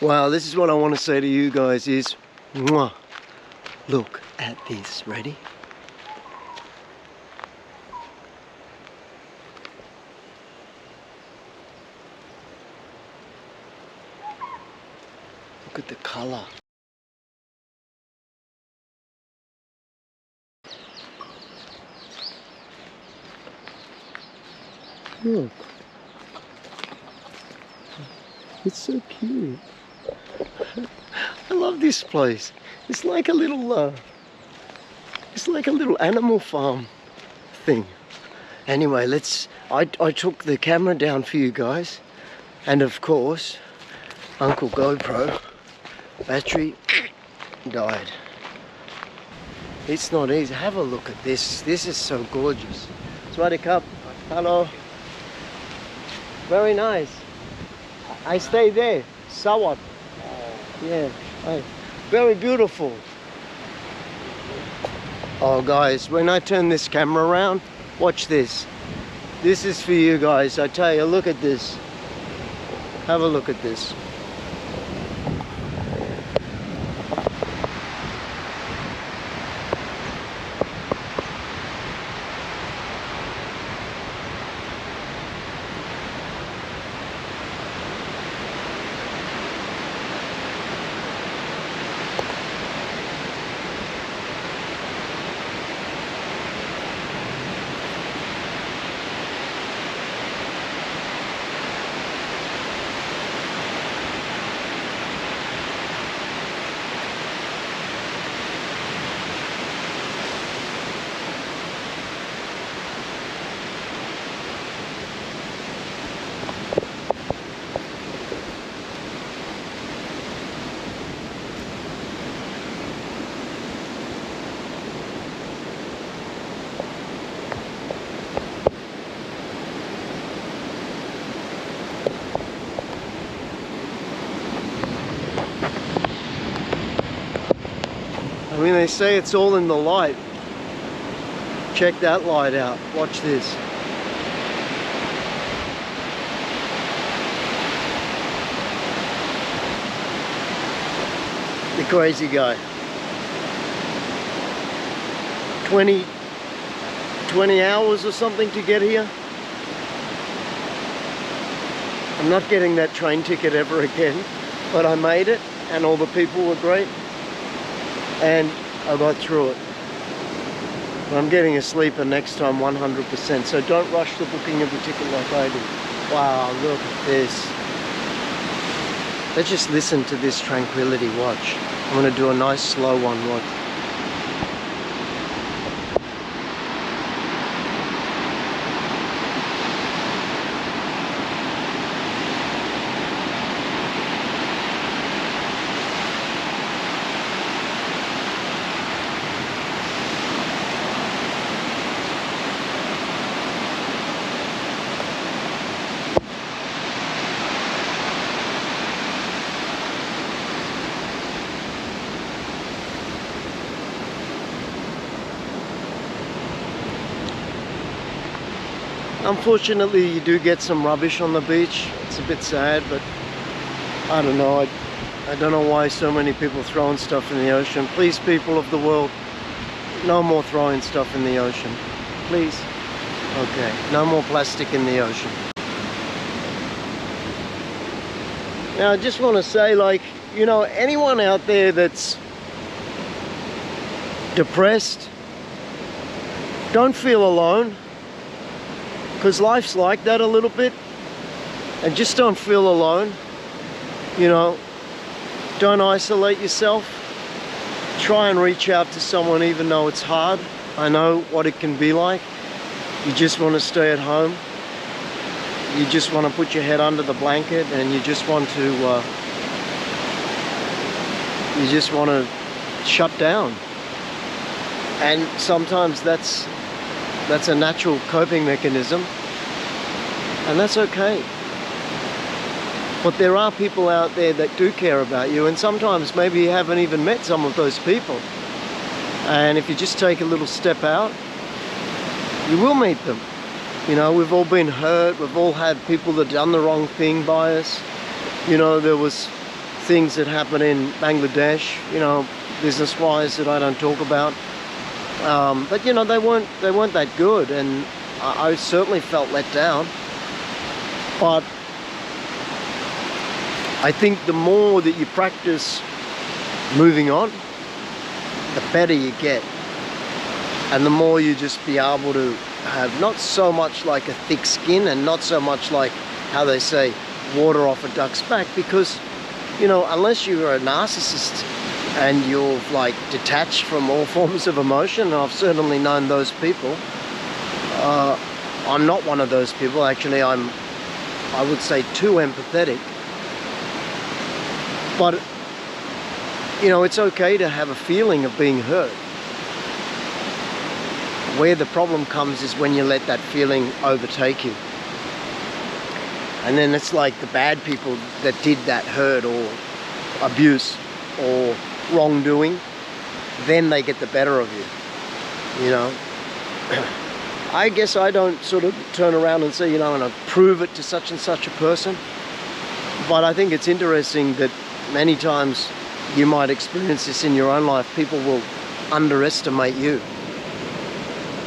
Wow, this is what I want to say to you guys is, mwah, look at this. Ready? Look at the color. Look. It's so cute. I love this place. It's like a little animal farm thing. Anyway, I took the camera down for you guys, and of course, Uncle GoPro battery died. It's not easy. Have a look at this. This is so gorgeous. Swadee Cup. Hello. Very nice. I stay there. Sawat. Yeah. Very beautiful. Oh guys, when I turn this camera around, watch this. This is for you guys. I tell you, look at this. Have a look at this. I mean, they say it's all in the light. Check that light out. Watch this. The crazy guy. 20 hours or something to get here. I'm not getting that train ticket ever again, but I made it and all the people were great. And I got through it. But I'm getting a sleeper next time 100%, so don't rush the booking of the ticket like I did. Wow, look at this. Let's just listen to this tranquility. Watch. I'm going to do a nice slow one. Watch. Unfortunately, you do get some rubbish on the beach. It's a bit sad, but I don't know. I don't know why so many people throwing stuff in the ocean. Please, people of the world, no more throwing stuff in the ocean. Please. Okay, no more plastic in the ocean. Now, I just want to say, like, you know, anyone out there that's depressed, don't feel alone. Because life's like that a little bit, and just don't feel alone. You know, don't isolate yourself. Try and reach out to someone even though it's hard. I know what it can be like. You just want to stay at home. You just want to put your head under the blanket, and you just want to shut down. And sometimes that's a natural coping mechanism, and that's okay. But there are people out there that do care about you, and sometimes maybe you haven't even met some of those people. And if you just take a little step out, you will meet them. You know, we've all been hurt, we've all had people that done the wrong thing by us. You know, there was things that happen in Bangladesh, you know, business-wise, that I don't talk about. But you know, they weren't that good, and I certainly felt let down. But I think the more that you practice moving on, the better you get, and the more you just be able to have not so much like a thick skin, and not so much like how they say water off a duck's back, because you know, unless you're a narcissist and you're like detached from all forms of emotion, and I've certainly known those people. I'm not one of those people. Actually, I would say too empathetic. But you know, it's okay to have a feeling of being hurt. Where the problem comes is when you let that feeling overtake you. And then it's like the bad people that did that hurt or abuse or wrongdoing, then they get the better of you, you know. I guess I don't sort of turn around and say, you know, I'm going to prove it to such and such a person. But I think it's interesting that many times you might experience this in your own life. People will underestimate you.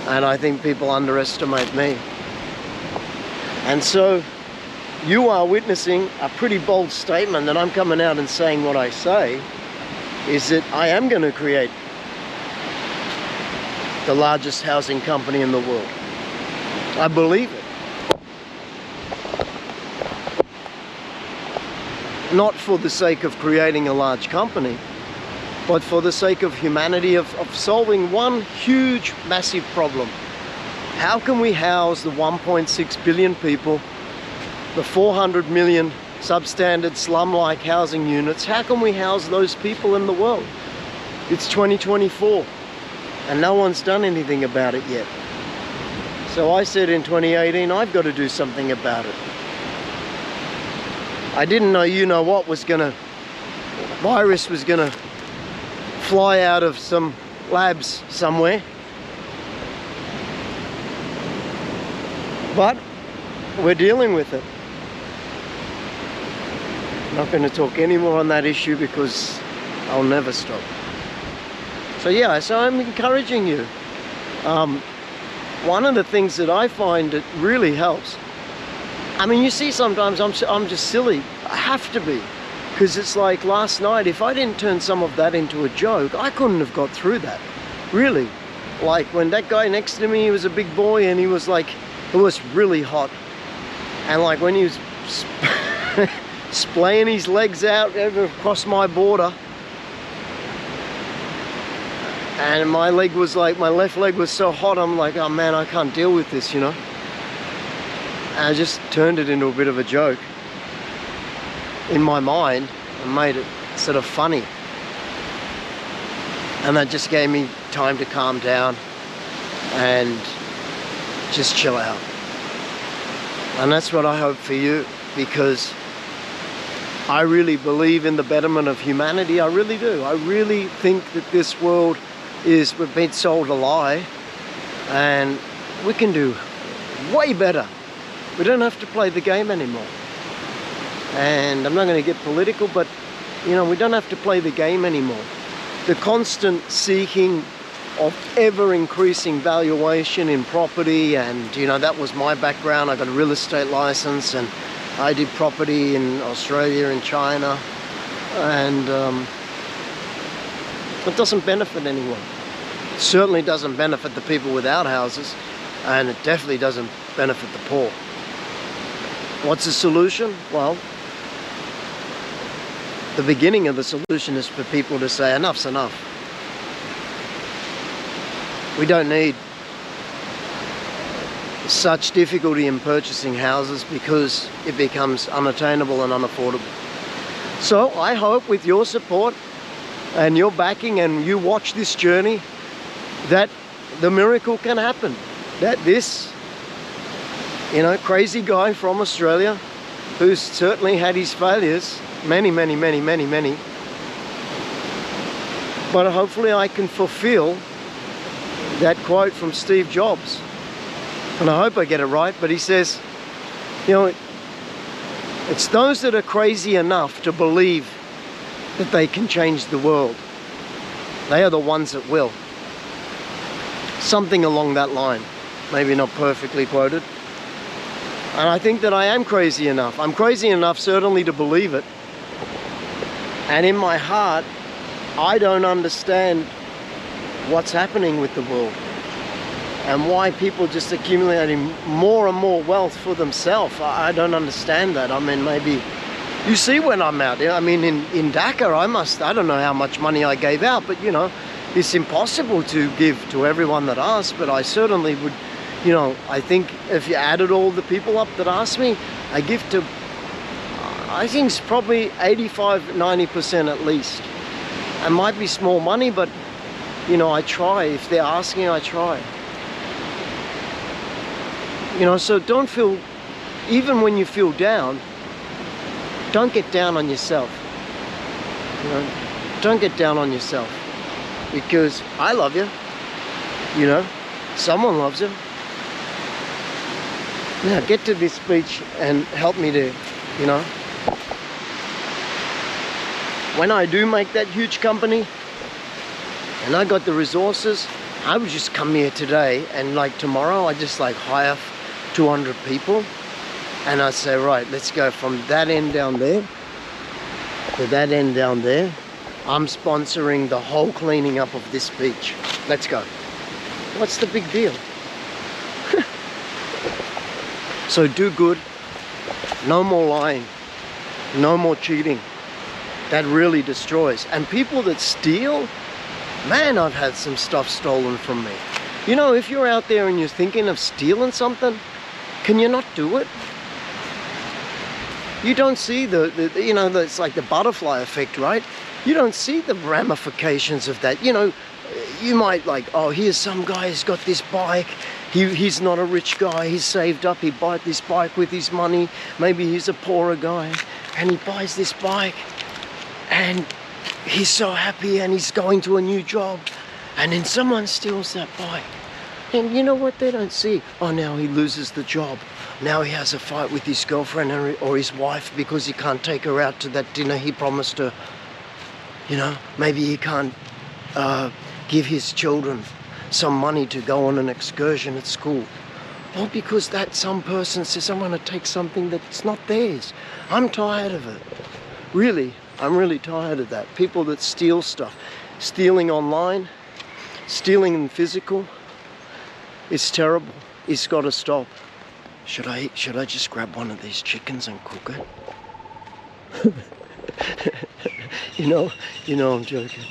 And I think people underestimate me. And so you are witnessing a pretty bold statement that I'm coming out and saying what I say, is that I am going to create the largest housing company in the world. I believe it. Not for the sake of creating a large company, but for the sake of humanity, of solving one huge, massive problem. How can we house the 1.6 billion people, the 400 million substandard slum-like housing units? How can we house those people in the world? It's 2024 and no one's done anything about it yet. So I said in 2018, I've got to do something about it. I didn't know, you know what, virus was gonna fly out of some labs somewhere. But we're dealing with it. I'm not going to talk any more on that issue because I'll never stop. So yeah, so I'm encouraging you. One of the things that I find that really helps, I mean, you see sometimes I'm just silly. I have to be. Because it's like last night, if I didn't turn some of that into a joke, I couldn't have got through that. Really. Like when that guy next to me, he was a big boy and he was like, it was really hot. And like when he was splaying his legs out over across my border, and my leg was like, my left leg was so hot, I'm like, oh man, I can't deal with this, you know. And I just turned it into a bit of a joke in my mind and made it sort of funny. And that just gave me time to calm down and just chill out. And that's what I hope for you, because I really believe in the betterment of humanity. I really do. I really think that this world is, we've been sold a lie, and we can do way better. We don't have to play the game anymore. And I'm not going to get political, but you know, we don't have to play the game anymore. The constant seeking of ever-increasing valuation in property, and you know, that was my background. I got a real estate license and I did property in Australia and China, and it doesn't benefit anyone. It certainly doesn't benefit the people without houses, and it definitely doesn't benefit the poor. What's the solution? Well, the beginning of the solution is for people to say enough's enough. We don't need such difficulty in purchasing houses because it becomes unattainable and unaffordable. So I hope with your support and your backing, and you watch this journey, that the miracle can happen. That this, you know, crazy guy from Australia, who's certainly had his failures, many, but hopefully I can fulfill that quote from Steve Jobs. And I hope I get it right, but he says, you know, it's those that are crazy enough to believe that they can change the world. They are the ones that will. Something along that line. Maybe not perfectly quoted. And I think that I am crazy enough. I'm crazy enough certainly to believe it. And in my heart, I don't understand what's happening with the world and why people just accumulating more and more wealth for themselves. I don't understand that. I mean, maybe you see when I'm out. I mean, in Dhaka, I don't know how much money I gave out, but you know, it's impossible to give to everyone that asks, but I certainly would, you know, I think if you added all the people up that ask me, I give to, I think it's probably 85–90% at least. It might be small money, but you know, I try. If they're asking, I try. You know, so don't feel, even when you feel down, don't get down on yourself. You know, don't get down on yourself, because I love you. You know, someone loves you. Now get to this beach and help me to, you know, when I do make that huge company and I got the resources, I would just come here today and like tomorrow I just like hire 200 people and I say, right, let's go from that end down there to that end down there. I'm sponsoring the whole cleaning up of this beach. Let's go. What's the big deal? So do good. No more lying. No more cheating. That really destroys. And people that steal, man, I've had some stuff stolen from me. You know, if you're out there and you're thinking of stealing something, can you not do it? You don't see you know, it's like the butterfly effect, right? You don't see the ramifications of that. You know, you might like, oh, here's some guy who's got this bike. He's not a rich guy. He's saved up. He bought this bike with his money. Maybe he's a poorer guy and he buys this bike and he's so happy and he's going to a new job, and then someone steals that bike. And you know what they don't see? Oh, now he loses the job. Now he has a fight with his girlfriend or his wife because he can't take her out to that dinner he promised her. You know, maybe he can't give his children some money to go on an excursion at school. All because that some person says, I'm going to take something that's not theirs. I'm tired of it. Really, I'm really tired of that. People that steal stuff. Stealing online, stealing in physical. It's terrible. It's got to stop. Should I just grab one of these chickens and cook it? You know I'm joking.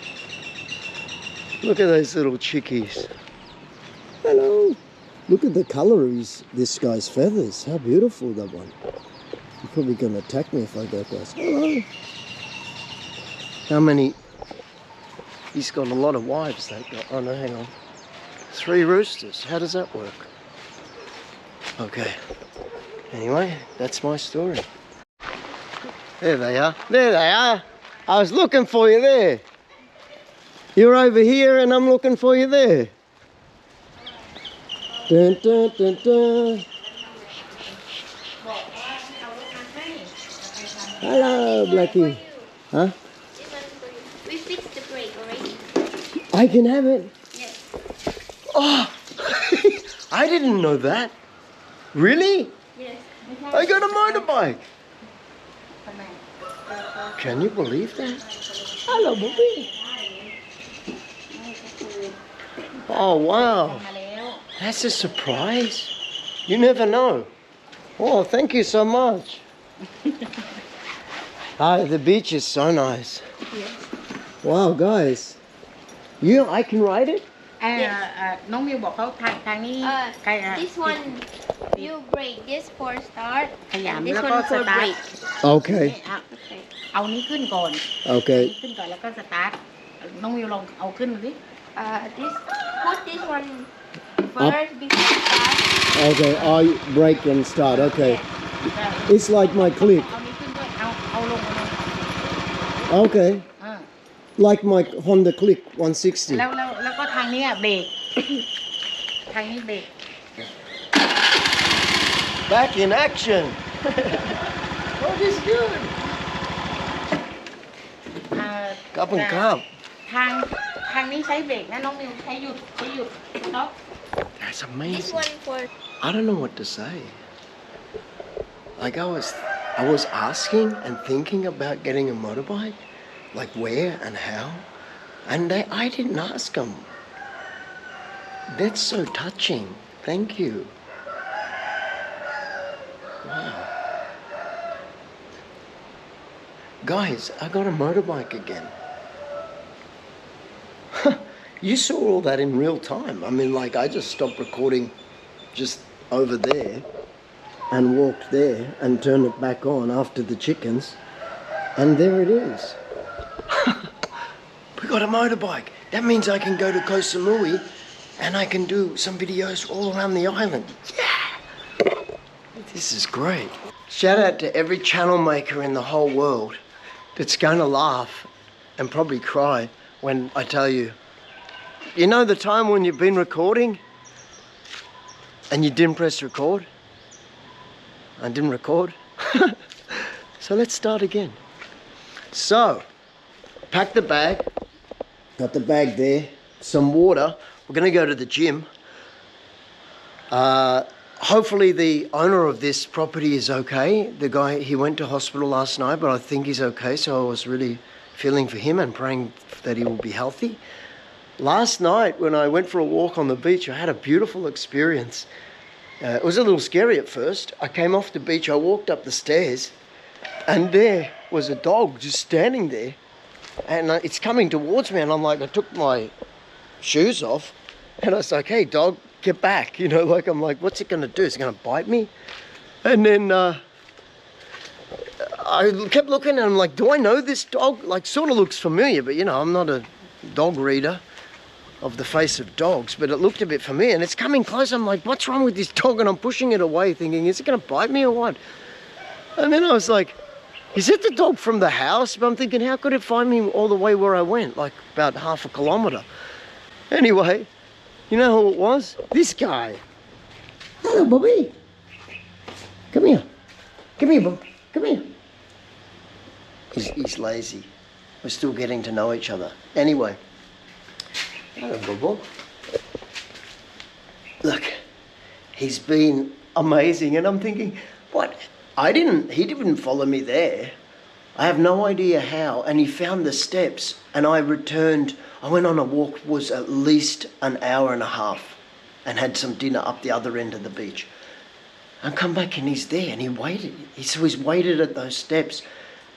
Look at those little chickies. Hello. Look at the color of this guy's feathers. How beautiful that one. You're probably going to attack me if I go past. Hello. How many? He's got a lot of wives, that guy. Oh no, hang on. 3 roosters. How does that work? Okay. Anyway, that's my story. There they are. There they are. I was looking for you there. You're over here and I'm looking for you there. Dun, dun, dun, dun. Hello, Blackie. Huh? We fixed the brake already. I can have it? Yes. Oh, I didn't know that. Really? Yes. I got a motorbike. Can you believe that? Hello, Bobby. Oh, wow. That's a surprise. You never know. Oh, thank you so much. The beach is so nice. Yes. Wow, guys. I can ride it? น้องมิวบอกเขาทางนี้ใคร This one you brake this for start. ขยำ This แล้วก็ one ส for ตาร์ท brake. Okay. Okay. เอานี้ขึ้นก่อน Okay. ขึ้นก่อนแล้วก็สตาร์ทน้องมิวลองเอาขึ้นดูสิ Put this one first before start. Okay, I brake and start. Okay. It's like my click. เอานี้ขึ้นด้วยเอาลงมาเลย Okay. Like my Honda Click 160. แล้วก็ทางนี้เบรก ทางนี้เบรก Back in action. Oh, this is good. Cup and cup. ทางนี้ใช้เบรกนะน้องมิวใช้หยุดเนาะ That's This amazing. one for I don't know what to say. Like I was asking and thinking about getting a motorbike, like where and how, and I didn't ask them. That's so touching. Thank you. Wow. Guys, I got a motorbike again. You saw all that in real time. I mean, like, I just stopped recording just over there and walked there and turned it back on after the chickens, and there it is. We got a motorbike. That means I can go to Koh Samui and I can do some videos all around the island. Yeah! This is great. Shout out to every channel maker in the whole world that's going to laugh and probably cry when I tell you, you know the time when you've been recording and you didn't press record? I didn't record. So let's start again. So, pack the bag. Got the bag there. Some water. We're going to go to the gym. Hopefully the owner of this property is okay. The guy, he went to hospital last night, but I think he's okay. So I was really feeling for him and praying that he will be healthy. Last night when I went for a walk on the beach, I had a beautiful experience. It was a little scary at first. I came off the beach, I walked up the stairs, and there was a dog just standing there. And it's coming towards me, and I'm like, I took my shoes off, and I was like, hey dog, get back. You know, like, I'm like, what's it gonna do? Is it gonna bite me? And then I kept looking, and I'm like, do I know this dog? Like, sort of looks familiar, but you know, I'm not a dog reader of the face of dogs, but it looked a bit familiar, and it's coming close. I'm like, what's wrong with this dog? And I'm pushing it away thinking, is it gonna bite me or what? And then I was like, is it the dog from the house? But I'm thinking, how could it find me all the way where I went, like about half a kilometre? Anyway, you know who it was? This guy. Hello, Bobby. Come here. Come here, Bob. Come here. He's lazy. We're still getting to know each other. Anyway. Hello, Bubble. Look, he's been amazing, and I'm thinking, what? He didn't follow me there. I have no idea how, and he found the steps, and I went on a walk, was at least an hour and a half, and had some dinner up the other end of the beach. I come back and he's there, and he waited. He's waited at those steps,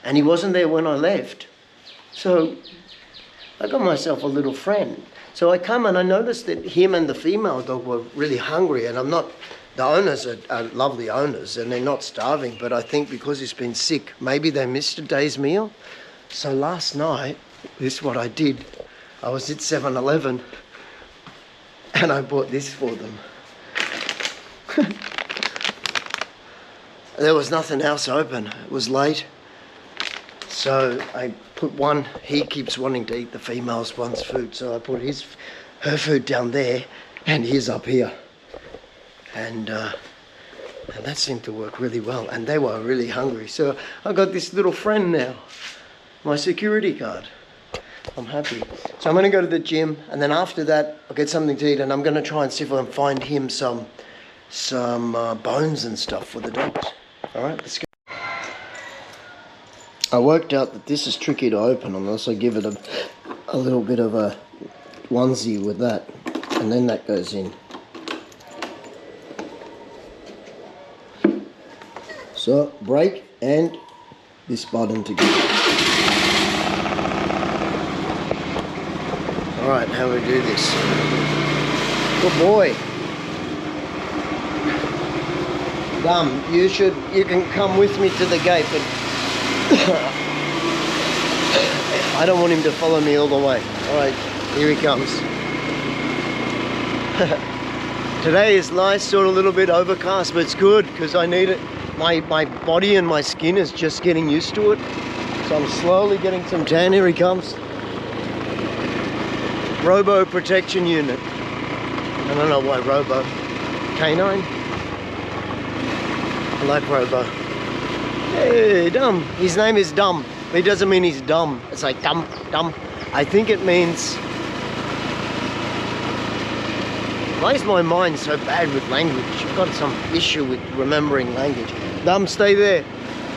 and he wasn't there when I left. So I got myself a little friend. So I come and I noticed that him and the female dog were really hungry, and the owners are lovely owners and they're not starving, but I think because he's been sick, maybe they missed a day's meal. So last night, this is what I did. I was at 7-Eleven and I bought this for them. There was nothing else open. It was late. So I put one, he keeps wanting to eat the female's one's food, so I put her food down there and his up here. And that seemed to work really well, and they were really hungry. So I got this little friend now, my security guard. I'm happy. So I'm going to go to the gym, and then after that I'll get something to eat, and I'm going to try and see if I can find him some bones and stuff for the dogs. All right, let's go. I worked out that this is tricky to open unless I give it a little bit of a onesie with that, and then that goes in. So brake and this button together. All right, how do we do this? Good boy. Dum, you can come with me to the gate, but I don't want him to follow me all the way. All right, here he comes. Today is nice, sort of a little bit overcast, but it's good because I need it. My body and my skin is just getting used to it. So I'm slowly getting some tan. Here he comes. Robo protection unit. I don't know why Robo. Canine? I like Robo. Hey, Dum. His name is Dum. It doesn't mean he's dumb. It's like dumb. I think it means... Why is my mind so bad with language? I've got some issue with remembering language. Dumb, stay there.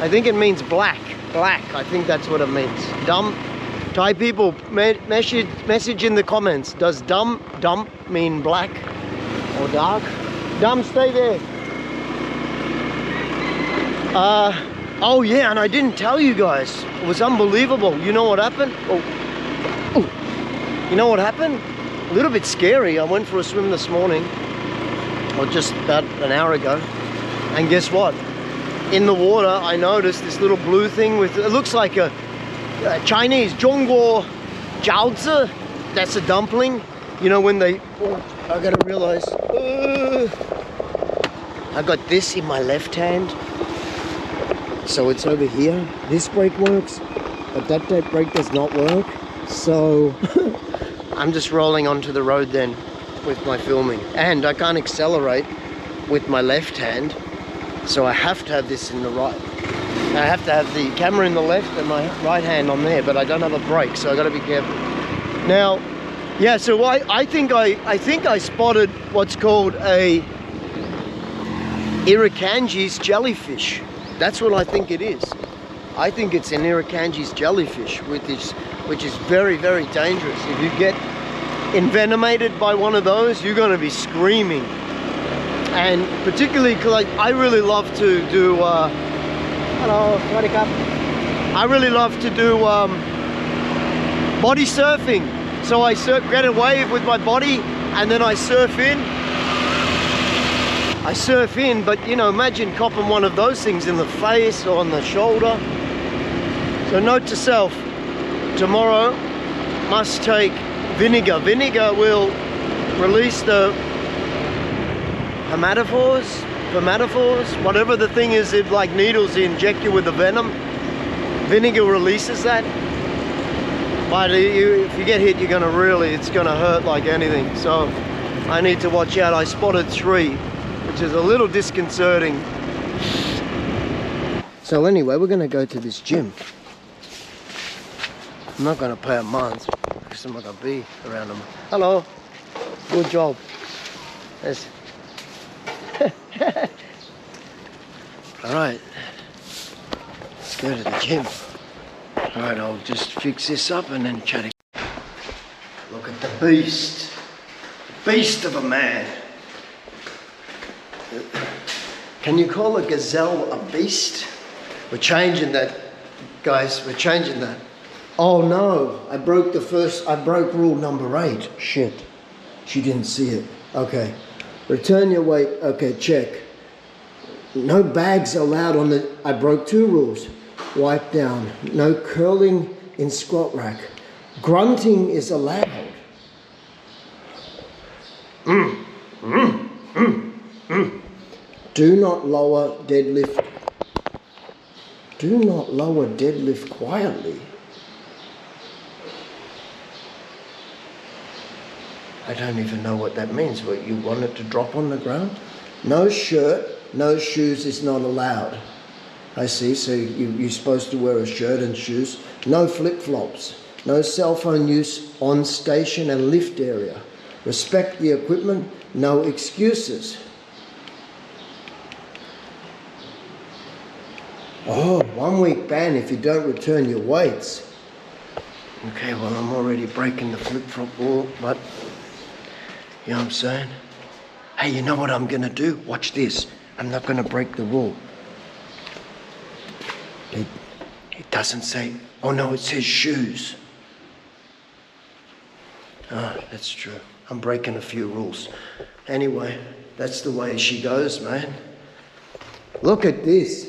I think it means black. Black, I think that's what it means. Dumb. Thai people, message in the comments. Does dumb mean black or dark? Dumb, stay there. Oh yeah, and I didn't tell you guys. It was unbelievable. You know what happened? You know what happened? A little bit scary. I went for a swim this morning, or just about an hour ago, and guess what? In the water, I noticed this little blue thing with, it looks like a Chinese Zhongguo jiaozi. That's a dumpling. You know when they, I gotta realize, I got this in my left hand. So it's over here. This brake works, but that brake does not work. So I'm just rolling onto the road then with my filming. And I can't accelerate with my left hand. So I have to have this in the right. I have to have the camera in the left and my right hand on there, but I don't have a brake, so I got to be careful. Now, yeah, so I think I spotted what's called a Irukandji's jellyfish. That's what I think it is. I think it's an Irukandji's jellyfish, which is very, very dangerous. If you get envenomated by one of those, you're going to be screaming. And particularly, like, I really love to do, hello, I really love to do body surfing. So I get a wave with my body and then I surf in. But you know, imagine copping one of those things in the face or on the shoulder. So note to self, tomorrow must take vinegar. Vinegar will release the hematophores, whatever the thing is, it like needles inject you with the venom. Vinegar releases that. But if you get hit, you're gonna it's gonna hurt like anything. So I need to watch out. I spotted 3, which is a little disconcerting. So anyway, we're gonna go to this gym. I'm not gonna pay a month because I'm not gonna be around them. Hello, good job. Yes. All right, let's go to the gym. All right, I'll just fix this up and then chat again. Look at the beast of a man. Can you call a gazelle a beast? We're changing that, guys, we're changing that. Oh no, I broke rule number 8. Shit, she didn't see it. Okay. Return your weight. Okay, check. No bags allowed on the... I broke 2 rules. Wipe down. No curling in squat rack. Grunting is allowed. Do not lower deadlift. Do not lower deadlift quietly. I don't even know what that means. What, you want it to drop on the ground? No shirt, no shoes is not allowed. I see, so you're supposed to wear a shirt and shoes. No flip-flops. No cell phone use on station and lift area. Respect the equipment. No excuses. Oh, 1 week ban if you don't return your weights. Okay, well, I'm already breaking the flip-flop rule, but... You know what I'm saying? Hey, you know what I'm gonna do? Watch this. I'm not gonna break the rule. It doesn't say, oh no, it says shoes. Ah, that's true. I'm breaking a few rules. Anyway, that's the way she goes, man. Look at this.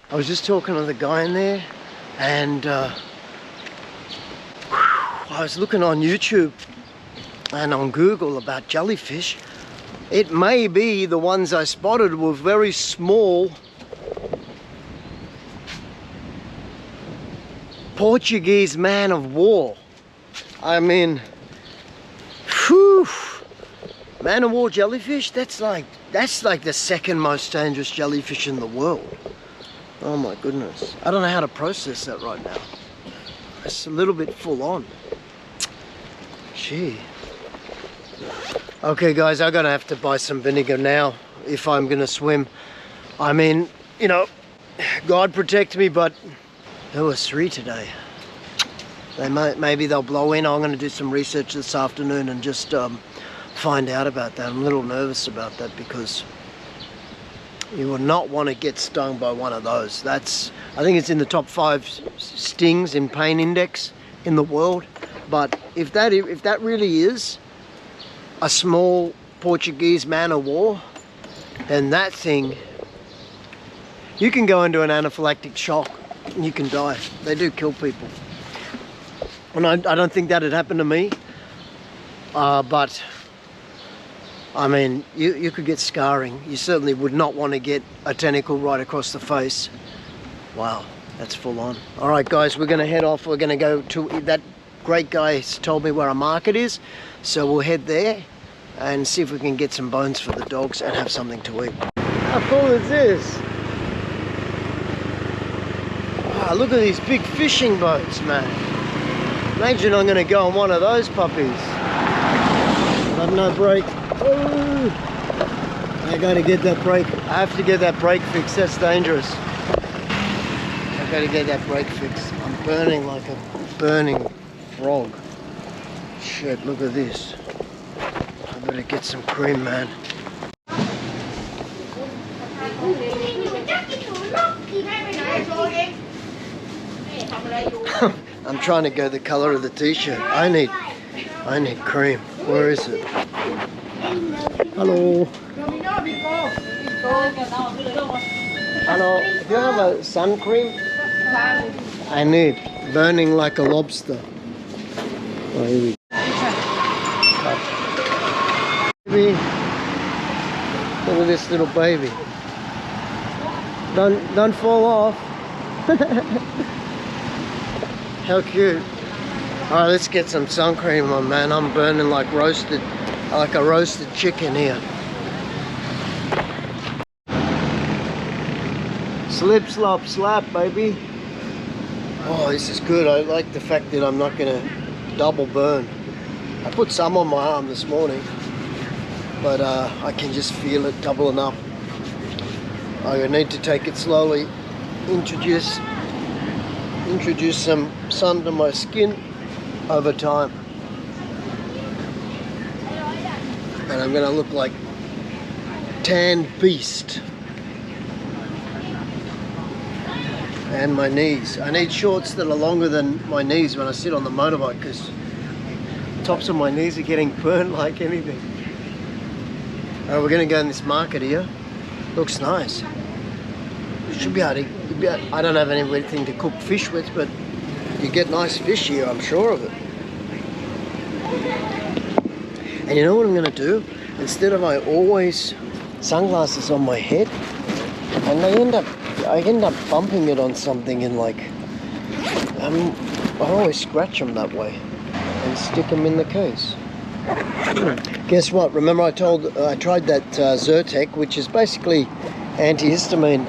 I was just talking to the guy in there, and I was looking on YouTube and on Google about jellyfish. It may be the ones I spotted were very small Portuguese man of war. I mean, whew, man of war jellyfish, that's like the second most dangerous jellyfish in the world. Oh my goodness. I don't know how to process that right now. It's a little bit full on. Gee. Okay guys, I'm gonna have to buy some vinegar now if I'm gonna swim. I mean, you know, God protect me, but there was 3 today. Maybe they'll blow in. I'm gonna do some research this afternoon and just find out about that. I'm a little nervous about that because you would not want to get stung by one of those. That's, I think it's in the top 5 stings in pain index in the world. But if that really is a small Portuguese man of war, then that thing, you can go into an anaphylactic shock and you can die. They do kill people. And I don't think that had happened to me. But I mean, you could get scarring. You certainly would not want to get a tentacle right across the face. Wow, that's full on. All right, guys, we're going to head off. We're going to go to that great guy told me where a market is. So we'll head there and see if we can get some bones for the dogs and have something to eat. How cool is this? Wow, look at these big fishing boats, man. Imagine I'm going to go on one of those puppies. I've no brake. Oh, I gotta get that brake. I have to get that brake fixed. That's dangerous. I gotta get that brake fixed. I'm burning like a burning frog. Shit, look at this. I better get some cream, man. I'm trying to go the color of the t-shirt. I need cream. Where is it? Hello. Hello. Do you have a sun cream? I need. Burning like a lobster. Oh, here we go. Baby. Look at this little baby. Don't fall off. How cute. Alright, let's get some sun cream on, man. I'm burning like a roasted chicken here. Slip, slop, slap, baby. Oh, this is good. I like the fact that I'm not gonna double burn. I put some on my arm this morning, but I can just feel it doubling up. I need to take it slowly. Introduce some sun to my skin over time, and I'm gonna look like tan beast. And my knees, I need shorts that are longer than my knees when I sit on the motorbike, because tops of my knees are getting burnt like anything. Alright, we're gonna go in this market here. Looks nice. You should be able to, I don't have anything to cook fish with, but you get nice fish here, I'm sure of it. And you know what I'm going to do? Instead of I always sunglasses on my head, and I end up bumping it on something and like, I always scratch them that way and stick them in the case. Guess what? Remember I tried that Zyrtec, which is basically antihistamine.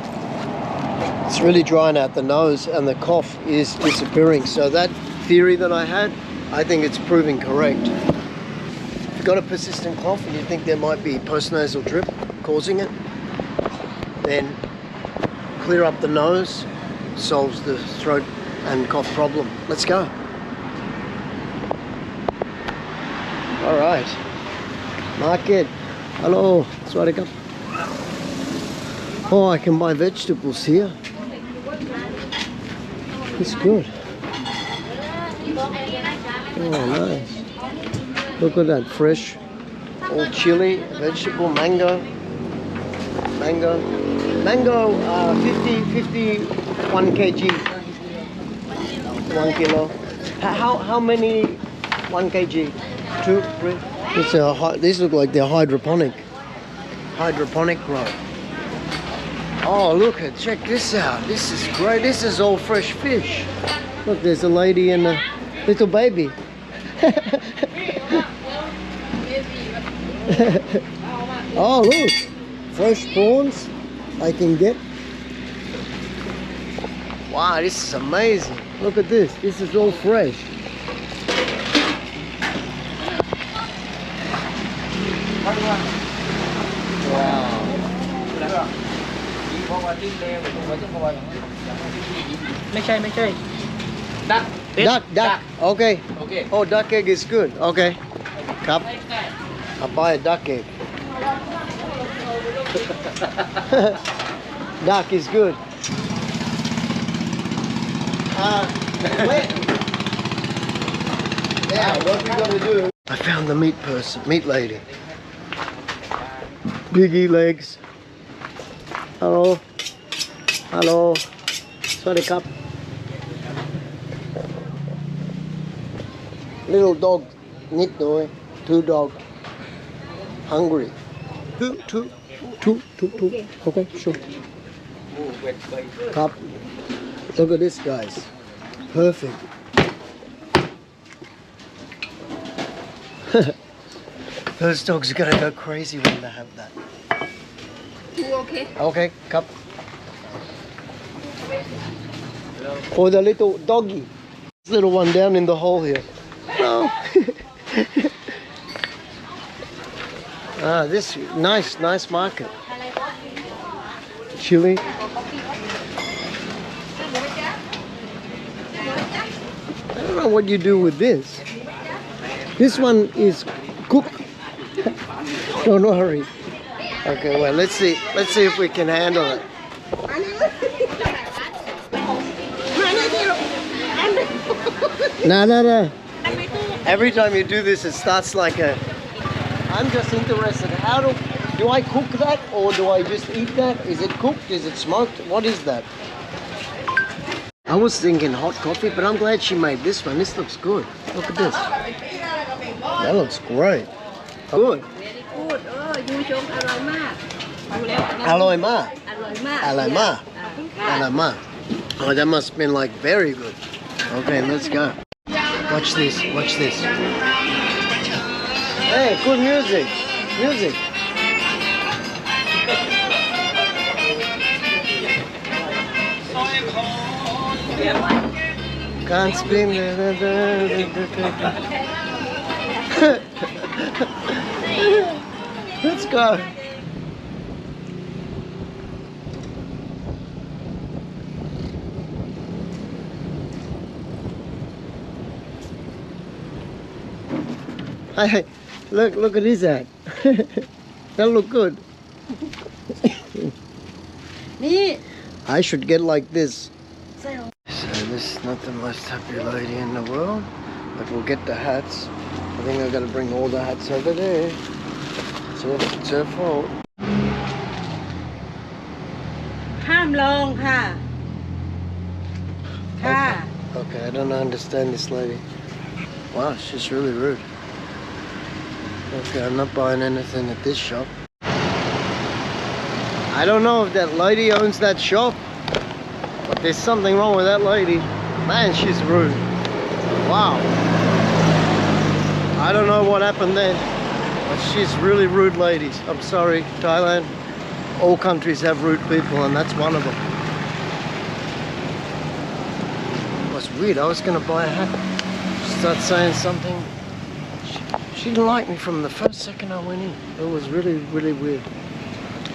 It's really drying out the nose and the cough is disappearing. So that theory that I had, I think it's proving correct. If you've got a persistent cough and you think there might be postnasal drip causing it, then clear up the nose, solves the throat and cough problem. Let's go. All right. Market. Hello. Swadika. Oh, I can buy vegetables here. It's good. Oh, nice. Look at that, fresh, all chili, vegetable, mango, 50, 1 kg, 1 kilo. How many 1 kg? 2, 3? These look like they're hydroponic grow. Oh, look, check this out. This is great. This is all fresh fish. Look, there's a lady and a little baby. Oh, look. Fresh prawns I can get. Wow, this is amazing. Look at this. This is all fresh. Wow. ไม่ใช่ Duck. Okay. Oh, duck egg is good. Okay. Cup. I'll buy a duck egg. Duck is good. Wait. Yeah, what we gonna do? I found the meat lady. Biggie legs. Hello. Hello. Sorry, cup. Little dog. Nít đôi. Two dog. Hungry. Two. Okay, sure. Cup. Look at this, guys. Perfect. Those dogs are gonna go crazy when they have that. Okay. Okay, cup. For the little doggy. This little one down in the hole here. No. This nice market. Chili. I don't know what you do with this. This one is cooked. Don't worry. Okay, well, let's see if we can handle it. No. Every time you do this, it starts like a... I'm just interested. How do I cook that, or do I just eat that? Is it cooked? Is it smoked? What is that? I was thinking hot coffee, but I'm glad she made this one. This looks good. Look at this. That looks great. Good. Very good. ยูชมอร่อยมาก Aloy ma. อร่อยมาก Aloy ma. Aloy ma. Oh, that must have been like very good. Okay, let's go. Watch this. Hey, good music. Can't scream. Let's go. Hey, look at his hat. That look good. I should get like this. So this is not the most happy lady in the world, but we'll get the hats. I think I gotta bring all the hats over there. So it's her fault. ห้ามลองค่ะ Okay, I don't understand this lady. Wow, she's really rude. Okay, I'm not buying anything at this shop. I don't know if that lady owns that shop, but there's something wrong with that lady. Man, she's rude. Wow. I don't know what happened then, but she's really rude ladies. I'm sorry, Thailand. All countries have rude people, and that's one of them. It was weird. I was going to buy a hat. She started saying something. She didn't like me from the first second I went in. It was really, really weird.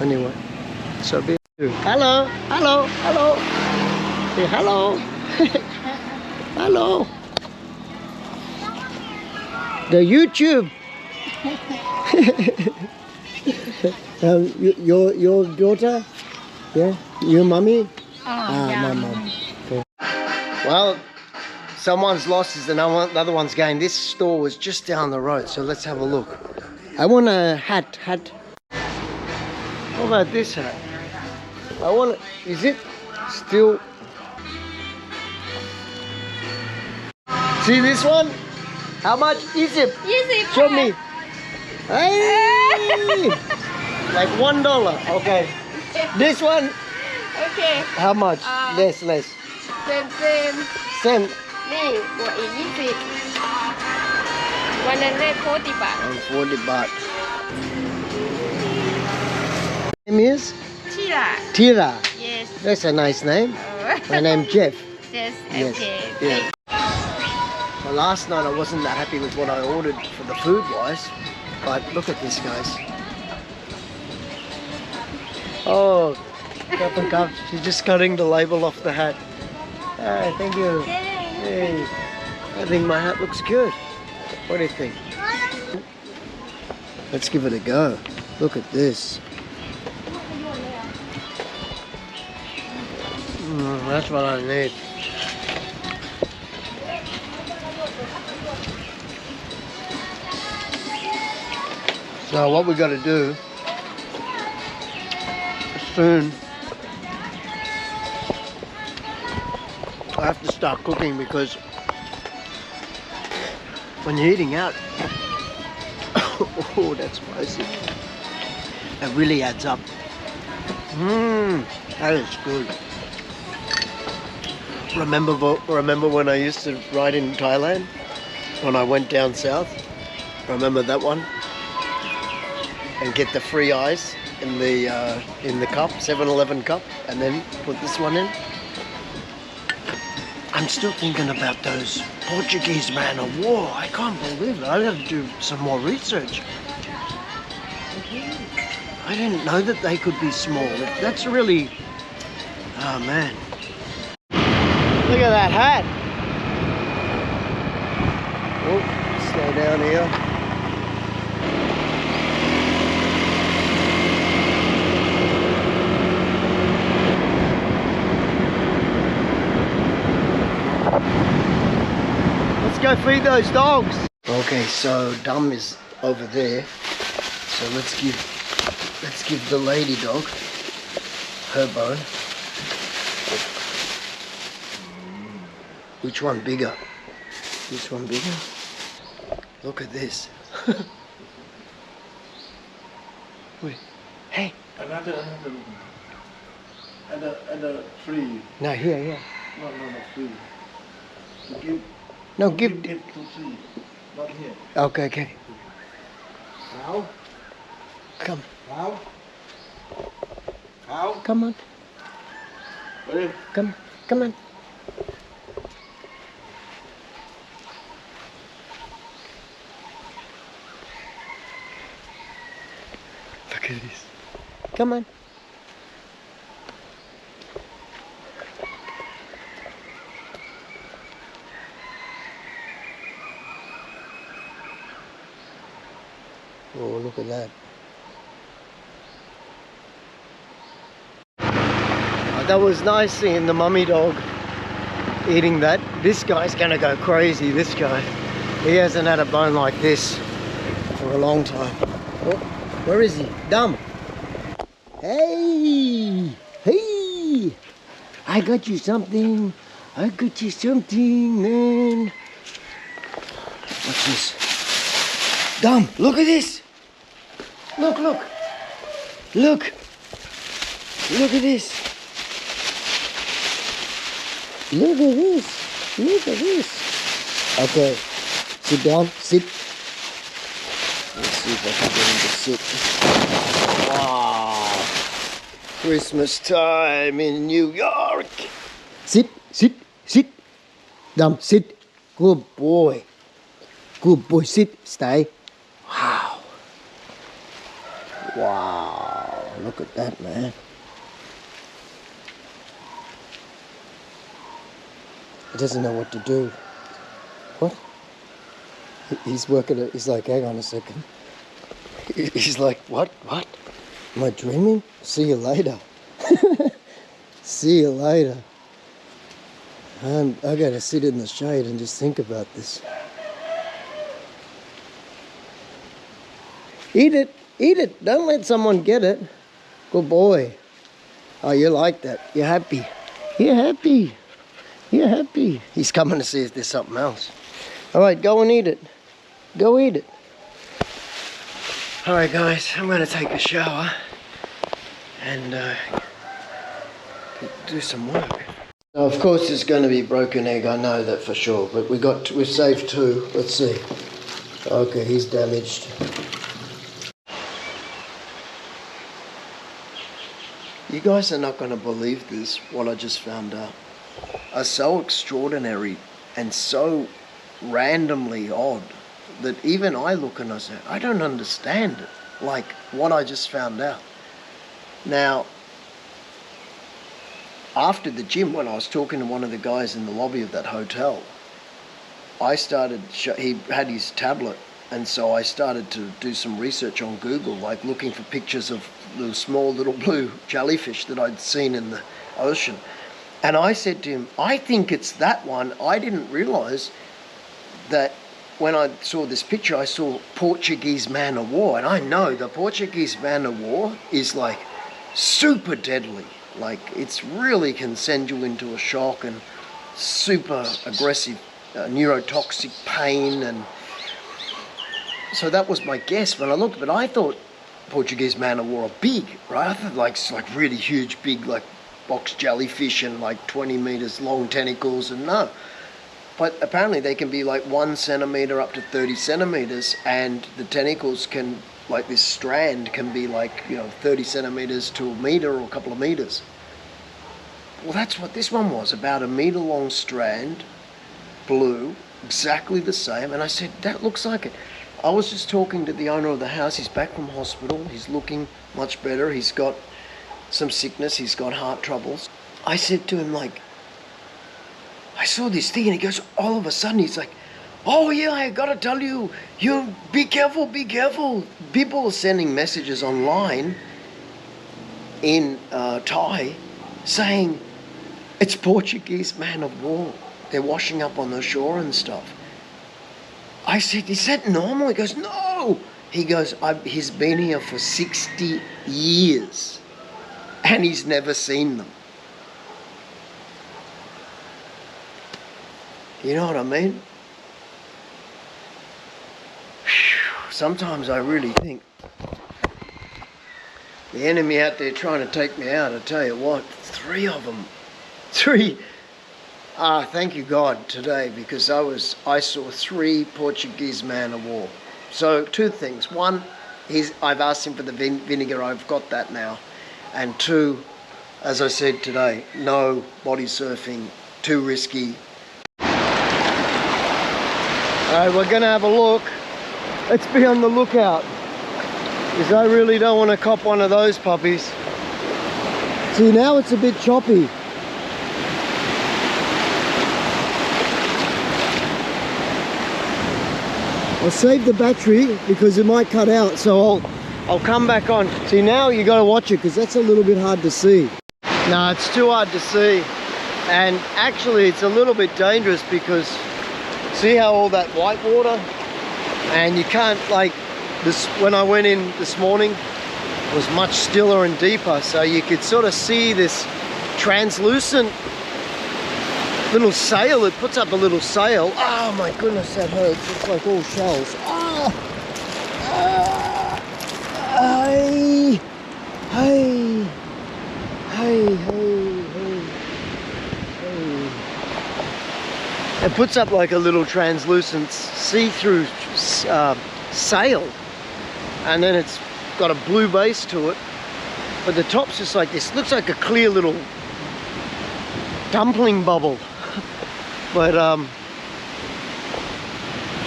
Anyway, so be hello. Say hello. Hello. The YouTube. Your daughter? Yeah? Your mommy? My mom. Okay. Well, someone's lost is another one's gained. This store was just down the road, so let's have a look. I want a hat. What about this hat? Is it still... See this one? How much is it? 20 Show me. Hey! Like $1. Okay. This one? Okay. How much? Less. Same. Same. นี่บวกอีก20 140 บาท 40 baht. Name is? Tira. Tira. Yes. That's a nice name. My name's Jeff. Yes, Yes. okay. Yeah. Well, last night I wasn't that happy with what I ordered for the food wise, but look at this, guys. Oh, cup and cup. She's just cutting the label off the hat. Hey, thank you. Hey, I think my hat looks good. What do you think? Let's give it a go. Look at this. That's what I need. So what we got to do soon, I have to start cooking because when you're eating out, oh, that's spicy. It really adds up. That is good. Remember when I used to ride in Thailand? When I went down south? Remember that one? And get the free ice in the cup, 7-Eleven cup, and then put this one in. I'm still thinking about those Portuguese man of war. I can't believe it. I got to do some more research. I didn't know that they could be small. That's really, oh man. Look at that hat. Oh, slow down here. Let's go feed those dogs. Okay, so Dum is over there. So let's give the lady dog her bone. Which one bigger? Which one bigger? Look at this. Wait. Hey. Another free. No, here. No, free. To give. No, give. It to free. Not here. Okay. How? Come. How? How? Come on. Ready? Come on. Look at this. Come on. Oh, look at that. Oh, that was nice seeing the mummy dog eating that. This guy's gonna go crazy, this guy. He hasn't had a bone like this for a long time. Oh, where is he? Dum. Hey! I got you something, man. What's this? Dum, look at this. Look at this. Look at this. Okay, sit down, sit. Let's see if I can get him to sit. Wow. Christmas time in New York. Sit. Dum, sit. Good boy, sit, stay. Wow, look at that, man. He doesn't know what to do. What? He's working it. He's like, hang on a second. He's like, what? Am I dreaming? See you later. See you later. I gotta sit in the shade and just think about this. Eat it. Don't let someone get it. Good boy. Oh, you like that. You're happy. He's coming to see if there's something else. All right, go and eat it. Go eat it. All right, guys, I'm going to take a shower and do some work. Now, of course, there's going to be broken egg. I know that for sure, but we've saved 2. Let's see. Okay, he's damaged. You guys are not going to believe this, what I just found out. are so extraordinary and so randomly odd that even I look and I say, I don't understand it, like what I just found out. Now, after the gym, when I was talking to one of the guys in the lobby of that hotel, I started, he had his tablet, and so I started to do some research on Google, like looking for pictures of the small little blue jellyfish that I'd seen in the ocean. And I said to him, I think it's that one. I didn't realize that when I saw this picture, I saw Portuguese man of war. And I know the Portuguese man of war is like super deadly. Like it's really can send you into a shock and super aggressive neurotoxic pain. And so that was my guess when I looked, but I thought Portuguese man of war are big, right? I thought like really huge, big, like box jellyfish and like 20 meters long tentacles, and no. But apparently they can be like 1 centimeter up to 30 centimeters, and the tentacles can, like this strand can be like, 30 centimeters to a meter or a couple of meters. Well, that's what this one was, about a meter long strand, blue, exactly the same. And I said, that looks like it. I was just talking to the owner of the house. He's back from hospital. He's looking much better. He's got some sickness. He's got heart troubles. I said to him, like, I saw this thing, and he goes, all of a sudden, he's like, oh yeah, I gotta tell you, be careful, be careful. People are sending messages online in Thai saying it's Portuguese man of war. They're washing up on the shore and stuff. I said, is that normal? He goes, no. He goes, he's been here for 60 years and he's never seen them. You know what I mean? Sometimes I really think the enemy out there trying to take me out, I tell you what, 3 of them. 3. Thank you God today, because I saw 3 Portuguese man of war. So 2 things. 1, I've asked him for the vinegar, I've got that now. And 2, as I said today, no body surfing, too risky. Alright, we're gonna have a look. Let's be on the lookout, because I really don't want to cop one of those puppies. See, now it's a bit choppy. I'll save the battery because it might cut out, so I'll come back on. See, now you got to watch it because that's a little bit hard to see. No, it's too hard to see, and actually it's a little bit dangerous because see how all that white water, and you can't, like this, when I went in this morning it was much stiller and deeper, so you could sort of see this translucent little sail. It puts up a little sail. Oh my goodness, that hurts. It's like all shells. Hey, hey, hey, hey, hey, hey. It puts up like a little translucent see-through sail, and then it's got a blue base to it, but the top's just like this. Looks like a clear little dumpling bubble. But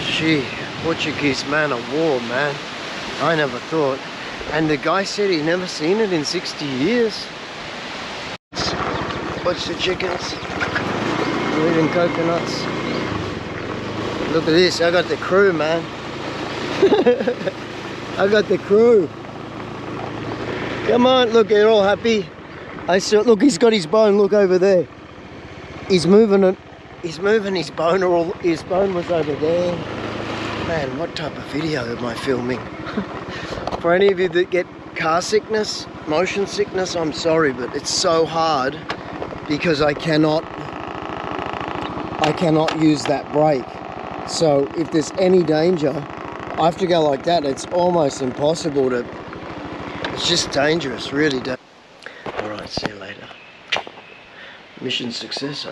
gee, Portuguese man of war, man. I never thought. And the guy said he never seen it in 60 years. Watch the chickens. They're eating coconuts. Look at this, I got the crew, man. I got the crew. Come on, look, they're all happy. I saw, look, he's got his bone, look over there. He's moving it. He's moving his bone, or his bone was over there. Man, what type of video am I filming? For any of you that get car sickness, motion sickness, I'm sorry, but it's so hard because I cannot use that brake. So if there's any danger, I have to go like that. It's almost impossible to, it's just dangerous, really dangerous. All right, see you later. Mission success.